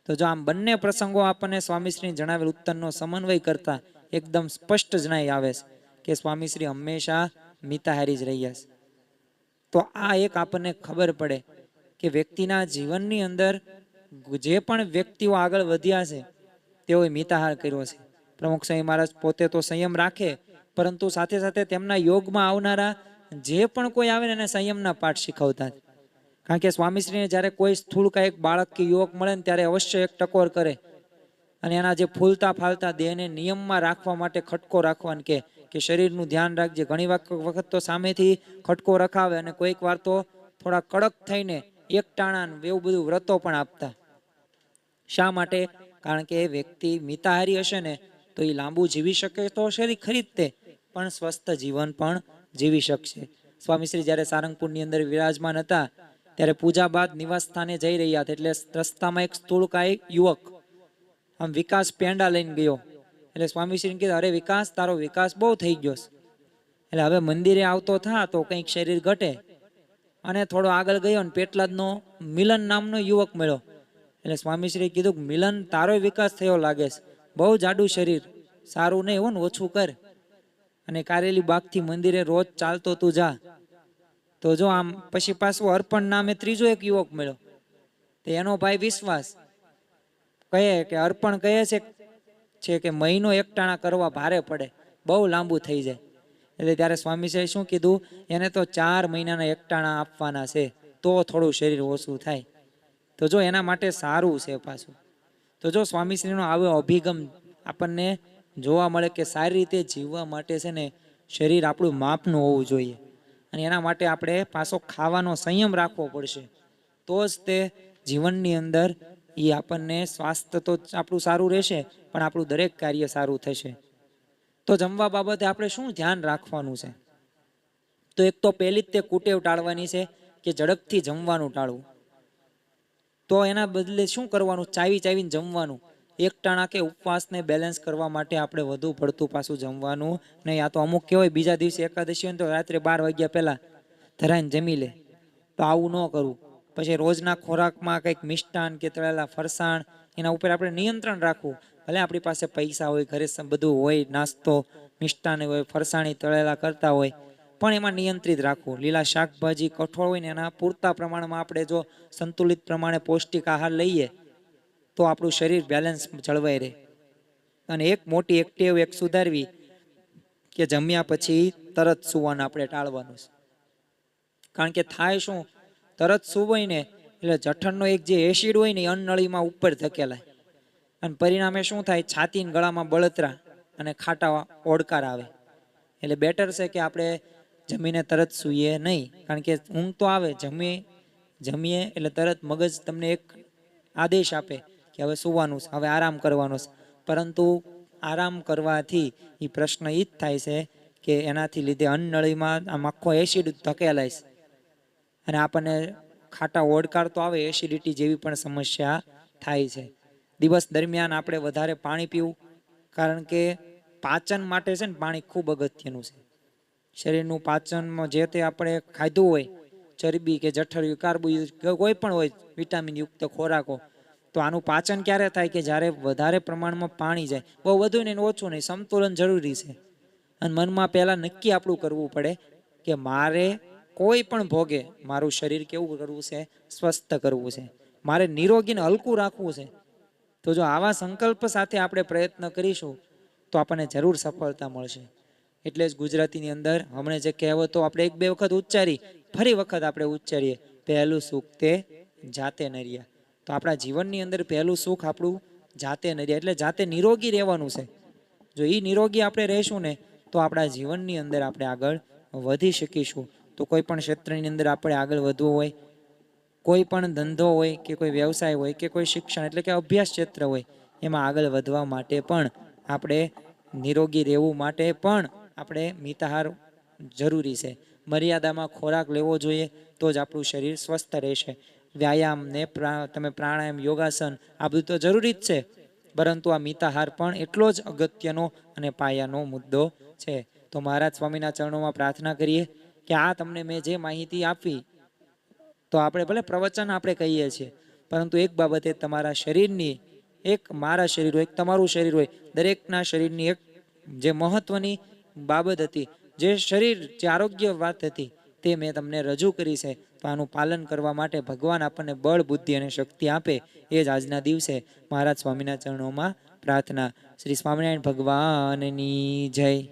તો જો આમ બંને પ્રસંગો આપણને સ્વામીશ્રી જણાવેલ ઉત્તરનો સમન્વય કરતા એકદમ સ્પષ્ટ જણાઈ આવે છે કે સ્વામીશ્રી હંમેશા મિતાહારી જ રહ્યા છે. તો આ એક આપણને ખબર પડે કે વ્યક્તિના જીવનની અંદર જે પણ વ્યક્તિઓ આગળ વધ્યા છે તેઓએ મિતાહાર કર્યો છે. પ્રમુખ સ્વામી મહારાજ પોતે તો સંયમ રાખે, પરંતુ સાથે સાથે તેમના યોગમાં આવનારા જે પણ કોઈ આવે ને એને સંયમના પાઠ શીખવતા. કારણ કે સ્વામીશ્રીને જ્યારે કોઈ સ્થૂળ કાંઈક બાળક કે યુવક મળે ને ત્યારે અવશ્ય એક ટકોર કરે અને એના જે ફૂલતા ફાલતા દેહને નિયમમાં રાખવા માટે ખટકો રાખવાનું કે શરીરનું ધ્યાન રાખજે. ઘણી વખત તો સામેથી ખટકો રખાવે અને કોઈક વાર તો થોડા કડક થઈને એક ટાણા એવું બધું વ્રતો પણ આપતા. શા માટે? કારણ કે વ્યક્તિ મિતાહારી હશે ને તો એ લાંબુ જીવી શકે તો શરીર ખરીદતે, પણ સ્વસ્થ જીવન પણ જીવી શકશે. સ્વામીશ્રી જ્યારે સારંગપુરની અંદર વિરાજમાન હતા ત્યારે પૂજા બાદ નિવાસ સ્થાને જઈ રહ્યા હતા. એટલે રસ્તામાં એક સ્થૂળકાય યુવક આમ વિકાસ પેંડા લઈને ગયો. એટલે સ્વામીશ્રીને કીધું, અરે વિકાસ, તારો વિકાસ બહુ થઈ ગયો. એટલે હવે મંદિરે આવતો થા તો કંઈક શરીર ઘટે. અને થોડો આગળ ગયો ને પેટલાદનો મિલન નામનો યુવક મળ્યો. એટલે સ્વામીશ્રીએ કીધું, મિલન, તારો વિકાસ થયો લાગે છે, બહુ જાડું શરીર, સારું નહીં હોય ને, ઓછું કર. અને કારેલી બાગથી મંદિરે રોજ ચાલતો તું જા. તો જો આમ પછી પાછું અર્પણ નામે ત્રીજો એક યુવક મળ્યો. તો એનો ભાઈ વિશ્વાસ કહે કે અર્પણ કહે છે કે મહિનો એકટાણા કરવા ભારે પડે, બહુ લાંબુ થઈ જાય. એટલે ત્યારે સ્વામીશ્રીએ શું કીધું, એને તો 4 મહિનાના એકટાણા આપવાના છે તો થોડું શરીર ઓછું થાય. તો જો એના માટે સારું છે પાછું. તો જો સ્વામીશ્રીનો આવો અભિગમ આપણને જોવા મળે કે સારી રીતે જીવવા માટે છે ને શરીર આપણું માપનું હોવું જોઈએ. અને એના માટે આપણે પાછો ખાવાનો સંયમ રાખવો પડશે. તો જ તે જીવનની અંદર એ આપણને સ્વાસ્થ્ય તો આપણું સારું રહેશે, પણ આપણું દરેક કાર્ય સારું થશે. તો જમવા બાબતે આપણે શું ધ્યાન રાખવાનું છે? તો એક તો પહેલી જ તે કુટેવ ટાળવાની છે કે ઝડપથી જમવાનું ટાળવું. તો એના બદલે શું કરવાનું? ચાવીને જમવાનું. એકટાણા કે ઉપવાસને બેલેન્સ કરવા માટે આપણે વધુ પડતું પાછું જમવાનું નહીં. આ તો અમુક કહેવાય બીજા દિવસે એકાદશી હોય તો રાત્રે 12 વાગ્યા પહેલા ધરાઈને જમી લે. તો આવું ન કરવું. પછી રોજના ખોરાકમાં કંઈક મિષ્ટાન કે તળેલા ફરસાણ, એના ઉપર આપણે નિયંત્રણ રાખવું. ભલે આપણી પાસે પૈસા હોય, ઘરે બધું હોય, નાસ્તો મિષ્ટાન હોય, ફરસાણી તળેલા કરતા હોય, પણ એમાં નિયંત્રિત રાખવું. લીલા શાકભાજી, કઠોળ હોય ને એના પૂરતા પ્રમાણમાં આપણે જો સંતુલિત પ્રમાણે પૌષ્ટિક આહાર લઈએ તો આપણું શરીર બેલેન્સ જળવાઈ રહે. અને એક મોટી એક ટેવ એક સુધારવી કે જમ્યા પછી તરત સૂવાનું આપણે ટાળવાનું છે. કારણ કે થાય શું, તરત સૂવાય ને એટલે જઠરનો એક જે એસિડ હોય ને એ અન્નનળીમાં ઉપર ધકેલાય અને પરિણામે શું થાય, છાતી અને ગળામાં બળતરા અને ખાટા ઓડકાર આવે. એટલે બેટર છે કે આપણે જમીને તરત સૂઈએ નહીં. કારણ કે ઊંઘ તો આવે, જમીએ એટલે તરત મગજ તમને એક આદેશ આપે કે હવે સૂવાનું છે, હવે આરામ કરવાનો છે. પરંતુ આરામ કરવાથી એ પ્રશ્ન એ જ થાય છે કે એનાથી લીધે અન્નનળીમાં આમ આખો એસિડ ધકેલાય છે અને આપણને ખાટા ઓડકાર તો આવે, એસિડિટી જેવી પણ સમસ્યા થાય છે. દિવસ દરમિયાન આપણે વધારે પાણી પીવું, કારણ કે પાચન માટે છે ને પાણી ખૂબ અગત્યનું છે. શરીરનું પાચનમાં જે તે આપણે ખાધું હોય, ચરબી કે જઠરિયું, કાર્બોહાઈડ્રેટ કોઈ પણ હોય વિટામિન યુક્ત ખોરાકો, તો આનું પાચન ક્યારે થાય કે જ્યારે વધારે પ્રમાણમાં પાણી જાય. બહુ વધુ નહીં ઓછું નહીં, સમતુલન જરૂરી છે. અને મનમાં પહેલાં નક્કી આપણું કરવું પડે કે મારે કોઈ પણ ભોગે મારું શરીર કેવું કરવું છે, સ્વસ્થ કરવું છે, મારે નિરોગીને હલકું રાખવું છે. તો જો આવા સંકલ્પ સાથે આપણે પ્રયત્ન કરીશું તો આપણને જરૂર સફળતા મળશે. એટલે જ ગુજરાતીની અંદર હમણાં જે કહેવતો આપણે 1-2 વખત ઉચ્ચારી, ફરી વખત આપણે ઉચ્ચારીએ, પહેલું સુખ તે જાતે નર્યા. તો આપણા જીવનની અંદર પહેલું સુખ આપણું જાતે નર્યા, એટલે જાતે નિરોગી રહેવાનું છે. જો એ નિરોગી આપણે રહીશું ને તો આપણા જીવનની અંદર આપણે આગળ વધી શકીશું. તો કોઈ પણ ક્ષેત્રની અંદર આપણે આગળ વધવું હોય, કોઈ પણ ધંધો હોય કે કોઈ વ્યવસાય હોય કે કોઈ શિક્ષણ એટલે કે અભ્યાસ ક્ષેત્ર હોય, એમાં આગળ વધવા માટે પણ આપણે નિરોગી રહેવું માટે પણ આપણે મિતાહાર જરૂરી છે. મર્યાદામાં ખોરાક લેવો જોઈએ તો જ આપણું શરીર સ્વસ્થ રહેશે. વ્યાયામ ને તમે પ્રાણાયામ, યોગાસન આ બધું તો જરૂરી જ છે, પરંતુ આ મિતાહાર પણ એટલો જ અગત્યનો અને પાયાનો મુદ્દો છે. તો મહારાજ સ્વામીના ચરણોમાં પ્રાર્થના કરીએ કે આ તમને મેં જે માહિતી આપી, તો આપણે ભલે પ્રવચન આપણે કહીએ છીએ, પરંતુ એક બાબતે તમારા શરીરની, એક મારા શરીર હોય, એક તમારું શરીર હોય, દરેકના શરીરની એક જે મહત્વની બાબત હતી, જે શરીર, જે આરોગ્ય વાત હતી, તે મેં તમને રજૂ કરી છે. તો આનું પાલન કરવા માટે ભગવાન આપણને બળ, બુદ્ધિ અને શક્તિ આપે, એ જ આજના દિવસે મહારાજ સ્વામીના ચરણોમાં પ્રાર્થના. શ્રી સ્વામિનારાયણ ભગવાનની જય.